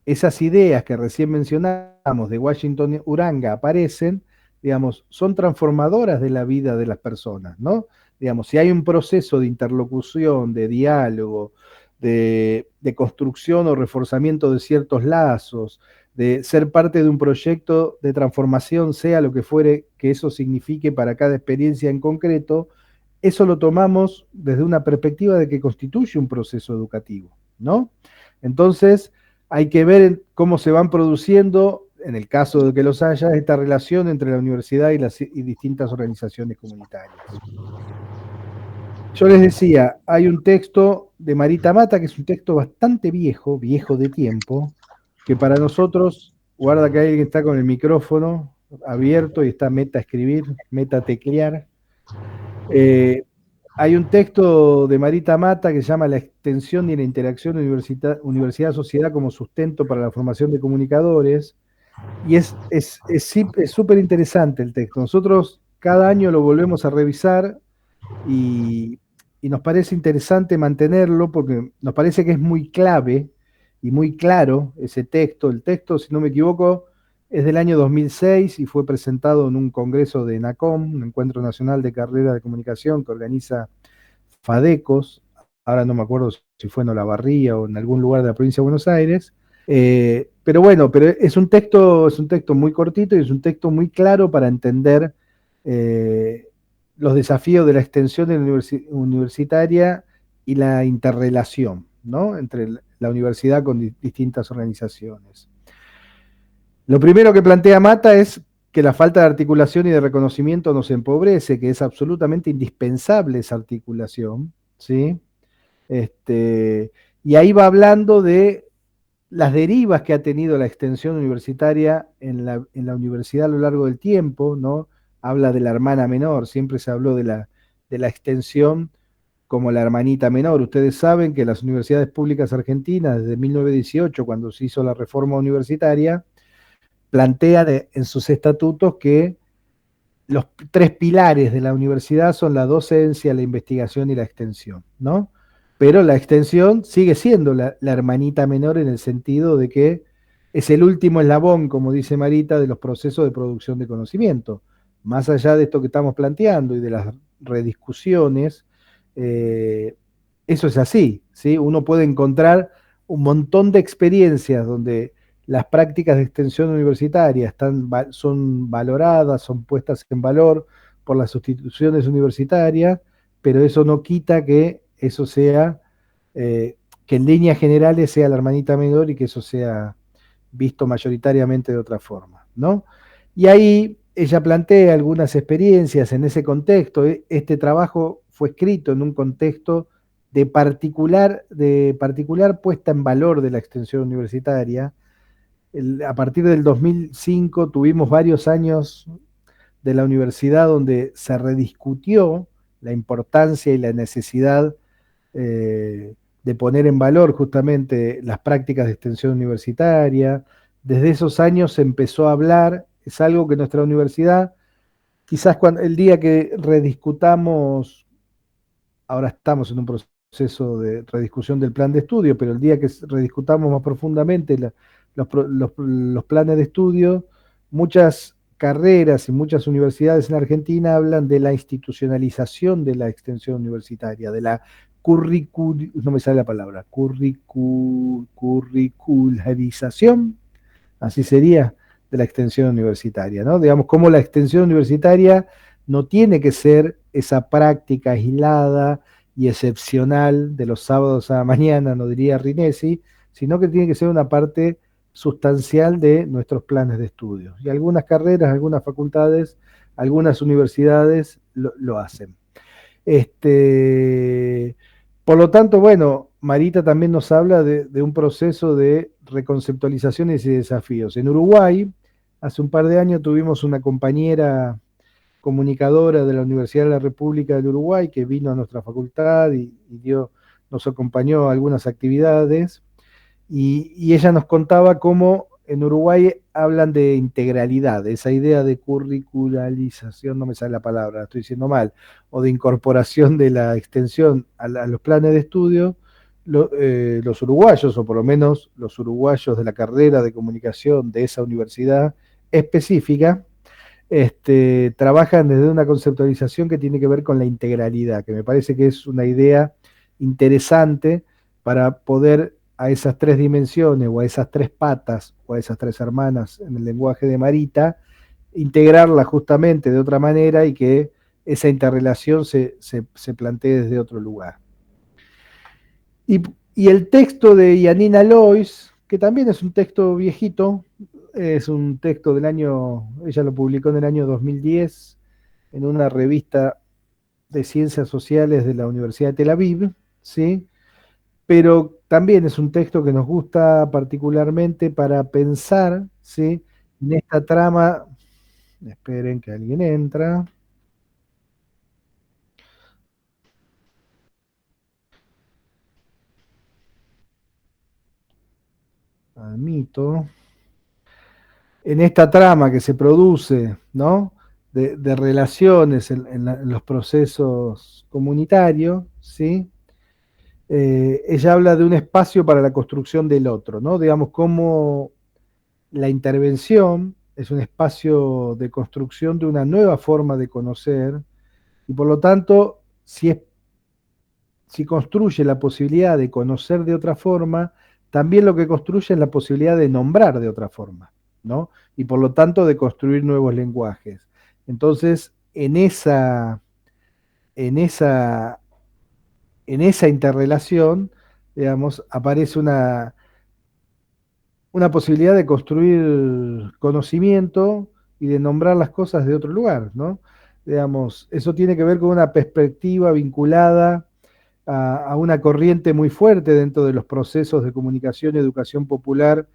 esas ideas que recién mencionamos de Washington Uranga aparecen, digamos, son transformadoras de la vida de las personas, ¿no? Digamos, si hay un proceso de interlocución, de diálogo, de construcción o reforzamiento de ciertos lazos, de ser parte de un proyecto de transformación, sea lo que fuere que eso signifique para cada experiencia en concreto, eso lo tomamos desde una perspectiva de que constituye un proceso educativo, ¿no? Entonces, hay que ver cómo se van produciendo, en el caso de que los haya, esta relación entre la universidad y las distintas organizaciones comunitarias. Yo les decía, hay un texto de Marita Mata, que es un texto bastante viejo, viejo de tiempo, que para nosotros, guarda que alguien está con el micrófono abierto y está meta escribir, meta teclear. Hay un texto de Marita Mata que se llama La extensión y la interacción universidad-sociedad como sustento para la formación de comunicadores, y es súper interesante el texto. Nosotros cada año lo volvemos a revisar y nos parece interesante mantenerlo porque nos parece que es muy clave y muy claro ese texto. El texto, si no me equivoco, es del año 2006 y fue presentado en un congreso de NACOM, un encuentro nacional de carreras de comunicación que organiza FADECOS, ahora no me acuerdo si fue en Olavarría o en algún lugar de la provincia de Buenos Aires, pero bueno, pero es un texto muy cortito y es un texto muy claro para entender los desafíos de la extensión de la universitaria y la interrelación, ¿no? Entre la universidad con distintas organizaciones. Lo primero que plantea Mata es que la falta de articulación y de reconocimiento nos empobrece, que es absolutamente indispensable esa articulación, ¿sí? Y ahí va hablando de las derivas que ha tenido la extensión universitaria en la universidad a lo largo del tiempo, ¿no? Habla de la hermana menor, siempre se habló de la extensión como la hermanita menor. Ustedes saben que las universidades públicas argentinas, desde 1918, cuando se hizo la reforma universitaria, plantea en sus estatutos que los tres pilares de la universidad son la docencia, la investigación y la extensión, ¿no? Pero la extensión sigue siendo la hermanita menor en el sentido de que es el último eslabón, como dice Marita, de los procesos de producción de conocimiento. Más allá de esto que estamos planteando y de las rediscusiones, eh, eso es así, ¿sí? Uno puede encontrar un montón de experiencias donde las prácticas de extensión universitaria son valoradas, son puestas en valor por las instituciones universitarias, pero eso no quita que eso sea, que en líneas generales sea la hermanita menor y que eso sea visto mayoritariamente de otra forma, ¿no? Y ahí ella plantea algunas experiencias en ese contexto. Este trabajo fue escrito en un contexto de particular puesta en valor de la extensión universitaria. A partir del 2005 tuvimos varios años de la universidad donde se rediscutió la importancia y la necesidad de poner en valor justamente las prácticas de extensión universitaria. Desde esos años se empezó a hablar, es algo que nuestra universidad, quizás el día que rediscutamos, ahora estamos en un proceso de rediscusión del plan de estudio, pero el día que rediscutamos más profundamente los planes de estudio, muchas carreras y muchas universidades en Argentina hablan de la institucionalización de la extensión universitaria, de la no me sale la palabra, curricularización, así sería, de la extensión universitaria, ¿no? Digamos, como la extensión universitaria no tiene que ser esa práctica aislada y excepcional de los sábados a la mañana, no diría Rinesi, sino que tiene que ser una parte sustancial de nuestros planes de estudio. Y algunas carreras, algunas facultades, algunas universidades lo hacen. Por lo tanto, bueno, Marita también nos habla de un proceso de reconceptualizaciones y desafíos. En Uruguay, hace un par de años tuvimos una compañera comunicadora de la Universidad de la República del Uruguay que vino a nuestra facultad nos acompañó a algunas actividades y ella nos contaba cómo en Uruguay hablan de integralidad, esa idea de curricularización, no me sale la palabra, la estoy diciendo mal, o de incorporación de la extensión a los planes de estudio. Los uruguayos, o por lo menos los uruguayos de la carrera de comunicación de esa universidad específica, trabajan desde una conceptualización que tiene que ver con la integralidad, que me parece que es una idea interesante para poder a esas tres dimensiones o a esas tres patas o a esas tres hermanas en el lenguaje de Marita, integrarlas justamente de otra manera y que esa interrelación se plantee desde otro lugar. Y el texto de Yanina Lois, que también es un texto viejito, es un texto del año, ella lo publicó en el año 2010 en una revista de ciencias sociales de la Universidad de Tel Aviv, ¿sí? Pero también es un texto que nos gusta particularmente para pensar, ¿sí? En esta trama. Esperen que alguien entra. Admito. En esta trama que se produce, ¿no? De relaciones en los procesos comunitarios, ¿sí? Ella habla de un espacio para la construcción del otro, ¿no? Digamos, cómo la intervención es un espacio de construcción de una nueva forma de conocer y por lo tanto, si construye la posibilidad de conocer de otra forma, también lo que construye es la posibilidad de nombrar de otra forma, ¿no? Y por lo tanto de construir nuevos lenguajes. Entonces, en esa, en esa interrelación, digamos, aparece una posibilidad de construir conocimiento y de nombrar las cosas de otro lugar, ¿no? Digamos, eso tiene que ver con una perspectiva vinculada a una corriente muy fuerte dentro de los procesos de comunicación y educación popular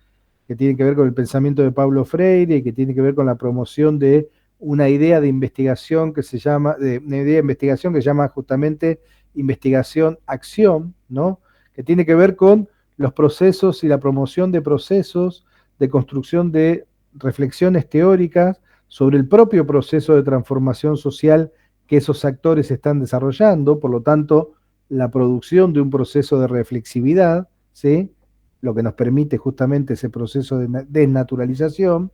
que tienen que ver con el pensamiento de Pablo Freire y que tiene que ver con la promoción de una idea de investigación que se llama, de una idea de investigación que se llama justamente investigación-acción, ¿no? Que tiene que ver con los procesos y la promoción de procesos de construcción de reflexiones teóricas sobre el propio proceso de transformación social que esos actores están desarrollando, por lo tanto, la producción de un proceso de reflexividad, ¿sí? Lo que nos permite justamente ese proceso de desnaturalización,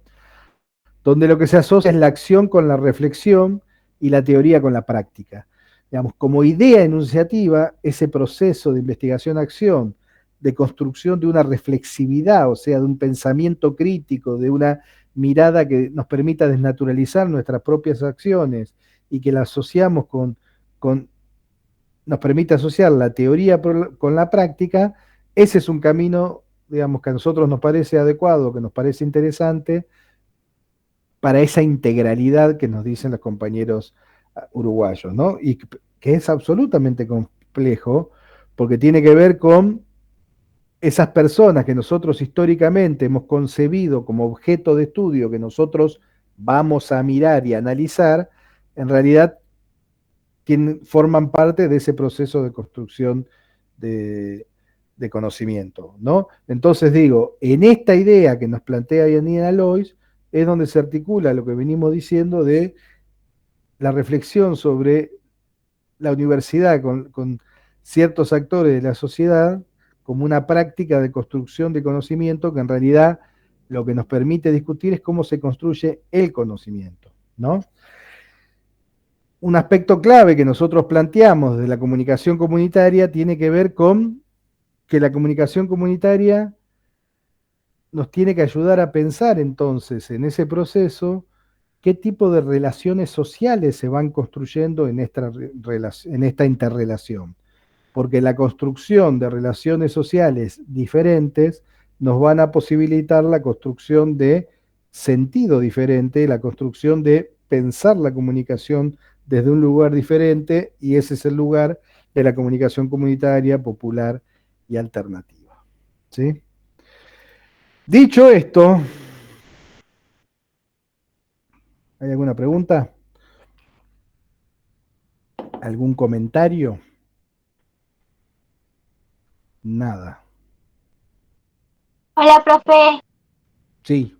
donde lo que se asocia es la acción con la reflexión y la teoría con la práctica. Digamos, como idea enunciativa, ese proceso de investigación-acción, de construcción de una reflexividad, o sea, de un pensamiento crítico, de una mirada que nos permita desnaturalizar nuestras propias acciones y que la asociamos nos permite asociar la teoría con la práctica, ese es un camino, digamos, que a nosotros nos parece adecuado, que nos parece interesante, para esa integralidad que nos dicen los compañeros uruguayos, ¿no? Y que es absolutamente complejo, porque tiene que ver con esas personas que nosotros históricamente hemos concebido como objeto de estudio, que nosotros vamos a mirar y analizar, en realidad forman parte de ese proceso de construcción de conocimiento, ¿no? Entonces digo, en esta idea que nos plantea Yanina Lois, es donde se articula lo que venimos diciendo de la reflexión sobre la universidad con ciertos actores de la sociedad como una práctica de construcción de conocimiento que en realidad lo que nos permite discutir es cómo se construye el conocimiento, ¿no? Un aspecto clave que nosotros planteamos de la comunicación comunitaria tiene que ver con que la comunicación comunitaria nos tiene que ayudar a pensar entonces en ese proceso qué tipo de relaciones sociales se van construyendo en esta interrelación. Porque la construcción de relaciones sociales diferentes nos van a posibilitar la construcción de sentido diferente, la construcción de pensar la comunicación desde un lugar diferente, y ese es el lugar de la comunicación comunitaria, popular y alternativa. ¿Sí? Dicho esto, ¿hay alguna pregunta? ¿Algún comentario? Nada. Hola, profe. Sí,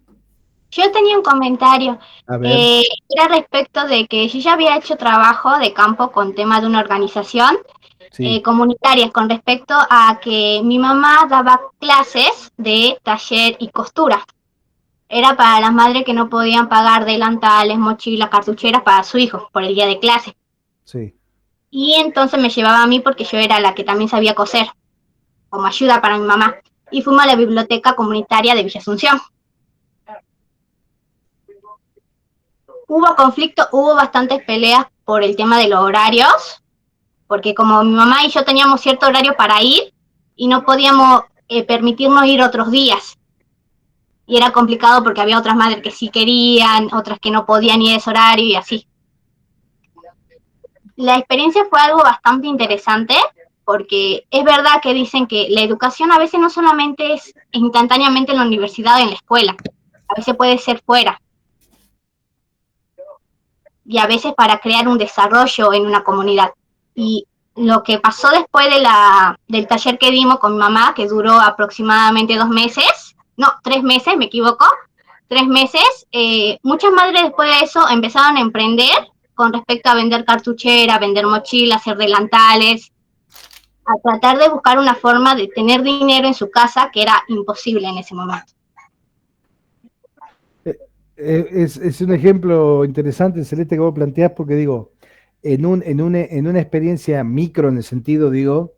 Yo tenía un comentario. a ver. Era respecto de que yo ya había hecho trabajo de campo con tema de una organización Sí, comunitaria con respecto a que mi mamá daba clases de taller y costura. Era para las madres que no podían pagar delantales, mochilas, cartucheras para su hijo por el día de clase. sí. Y entonces me llevaba a mí porque yo era la que también sabía coser, como ayuda para mi mamá. Y fuimos a la biblioteca comunitaria de Villa Asunción. Hubo conflicto, hubo bastantes peleas por el tema de los horarios, porque como mi mamá y yo teníamos cierto horario para ir y no podíamos permitirnos ir otros días. Y era complicado porque había otras madres que sí querían, otras que no podían ir a ese horario y así. La experiencia fue algo bastante interesante porque es verdad que dicen que la educación a veces no solamente es instantáneamente en la universidad o en la escuela, a veces puede ser fuera. Y a veces para crear un desarrollo en una comunidad. Y lo que pasó después del taller que dimos con mi mamá, que duró aproximadamente 2 meses, no, 3 meses, me equivoco, 3 meses, muchas madres después de eso empezaron a emprender con respecto a vender cartucheras, vender mochilas, hacer delantales, a tratar de buscar una forma de tener dinero en su casa que era imposible en ese momento. Es un ejemplo interesante, Celeste, que vos planteás, porque digo, en una experiencia micro, en el sentido, digo,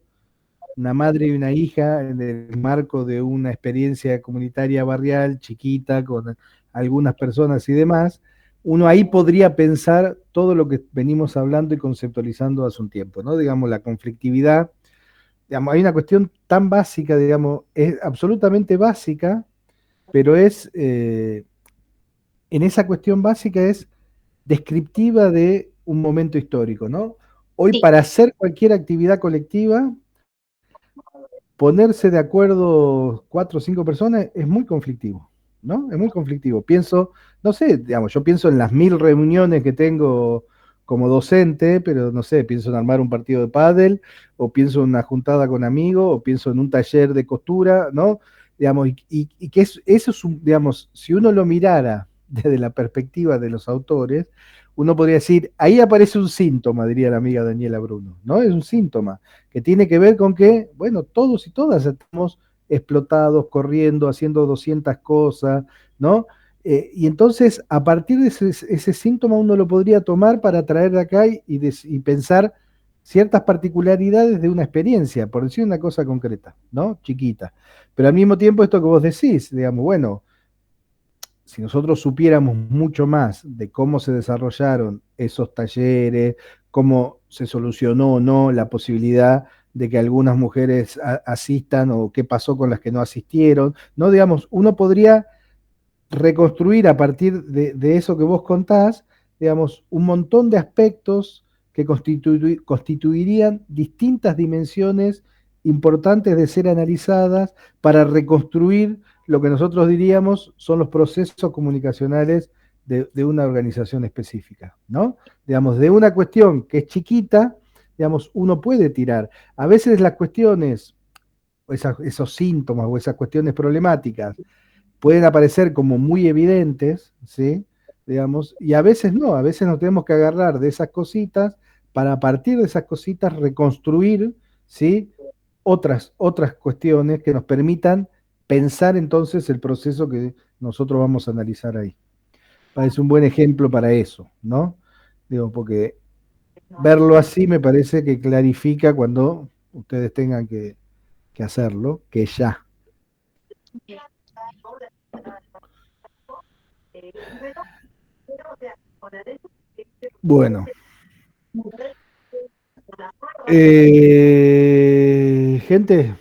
una madre y una hija, en el marco de una experiencia comunitaria barrial, chiquita, con algunas personas y demás, uno ahí podría pensar todo lo que venimos hablando y conceptualizando hace un tiempo, ¿no? Digamos, la conflictividad, digamos, hay una cuestión tan básica, digamos, es absolutamente básica, pero es, en esa cuestión básica es descriptiva de un momento histórico, ¿no? Hoy Sí. para hacer cualquier actividad colectiva, ponerse de acuerdo 4 o 5 personas es muy conflictivo, ¿no? Es muy conflictivo. Pienso, no sé, digamos, yo pienso en las 1000 reuniones que tengo como docente, pero no sé, pienso en armar un partido de pádel, o pienso en una juntada con amigos, o pienso en un taller de costura, ¿no? Digamos, y que eso es un, digamos, si uno lo mirara desde la perspectiva de los autores, uno podría decir, ahí aparece un síntoma, diría la amiga Daniela Bruno, ¿no? Es un síntoma que tiene que ver con que, bueno, todos y todas estamos explotados, corriendo, haciendo 200 cosas, ¿no? Y entonces, a partir de ese síntoma, uno lo podría tomar para traer de acá y pensar ciertas particularidades de una experiencia, por decir una cosa concreta, ¿no? Chiquita. Pero al mismo tiempo, esto que vos decís, digamos, bueno, si nosotros supiéramos mucho más de cómo se desarrollaron esos talleres, cómo se solucionó o no la posibilidad de que algunas mujeres asistan o qué pasó con las que no asistieron, ¿no? Digamos, uno podría reconstruir a partir de eso que vos contás, digamos, un montón de aspectos que constituirían distintas dimensiones importantes de ser analizadas para reconstruir lo que nosotros diríamos son los procesos comunicacionales de una organización específica, ¿no? Digamos, de una cuestión que es chiquita, digamos, uno puede tirar. A veces las cuestiones, esos síntomas o esas cuestiones problemáticas, pueden aparecer como muy evidentes, ¿sí? Digamos, y a veces no, a veces nos tenemos que agarrar de esas cositas para a partir de esas cositas reconstruir, ¿sí? Otras cuestiones que nos permitan pensar entonces el proceso que nosotros vamos a analizar ahí. Parece un buen ejemplo para eso, ¿no? Digo, porque verlo así me parece que clarifica cuando ustedes tengan que hacerlo, que ya. Bueno. Gente,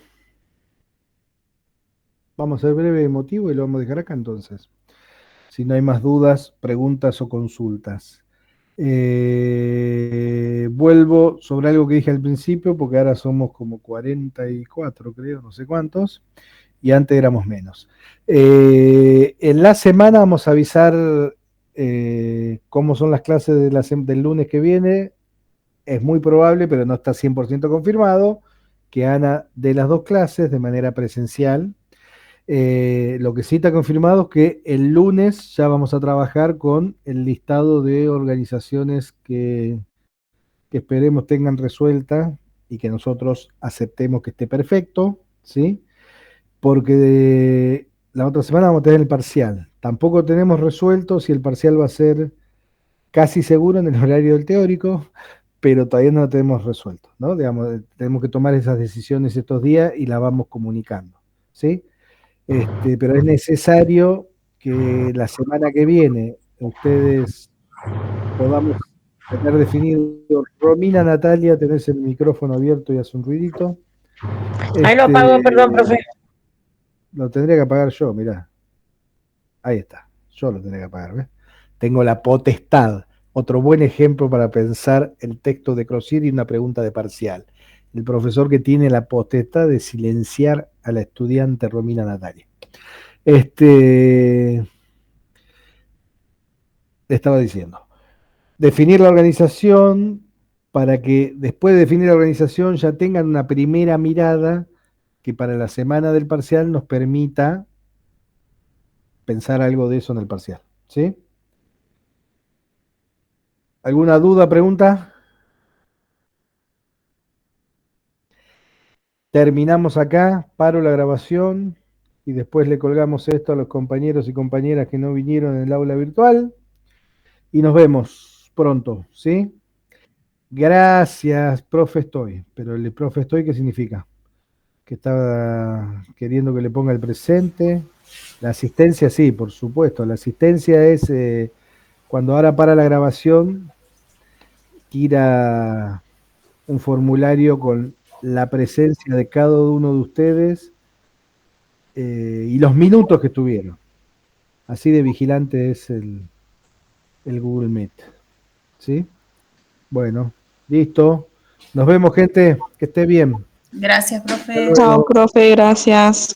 vamos a ser breve y emotivo y lo vamos a dejar acá entonces. Si no hay más dudas, preguntas o consultas. Vuelvo sobre algo que dije al principio, porque ahora somos como 44, creo, no sé cuántos, y antes éramos menos. En la semana vamos a avisar cómo son las clases del lunes que viene. Es muy probable, pero no está 100% confirmado, que Ana dé las 2 clases de manera presencial. Lo que sí está confirmado es que el lunes ya vamos a trabajar con el listado de organizaciones que esperemos tengan resuelta y que nosotros aceptemos que esté perfecto, ¿sí? Porque la otra semana vamos a tener el parcial. Tampoco tenemos resuelto si el parcial va a ser casi seguro en el horario del teórico, pero todavía no lo tenemos resuelto, ¿no? Digamos, tenemos que tomar esas decisiones estos días y las vamos comunicando, ¿sí? Pero es necesario que la semana que viene ustedes podamos tener definido. Romina, Natalia, tenés el micrófono abierto y hace un ruidito. Ahí lo apago, perdón, profe. Lo tendría que apagar yo, mirá. Ahí está, yo lo tendría que apagar, ¿ves? Tengo la potestad. Otro buen ejemplo para pensar el texto de Crosier y una pregunta de parcial. El profesor que tiene la potestad de silenciar a la estudiante Romina Natalia. Le estaba diciendo. Definir la organización para que después de definir la organización ya tengan una primera mirada que para la semana del parcial nos permita pensar algo de eso en el parcial. ¿Sí? ¿Alguna duda, pregunta? Terminamos acá, paro la grabación y después le colgamos esto a los compañeros y compañeras que no vinieron en el aula virtual y nos vemos pronto, ¿sí? Gracias, profe estoy. Pero el profe estoy, ¿qué significa? Que estaba queriendo que le ponga el presente. La asistencia, sí, por supuesto. La asistencia es cuando ahora para la grabación, tira un formulario con la presencia de cada uno de ustedes y los minutos que estuvieron. Así de vigilante es el Google Meet. ¿Sí? Bueno, listo. Nos vemos, gente. Que esté bien. Gracias, Hasta profe. luego. Chao, profe, gracias.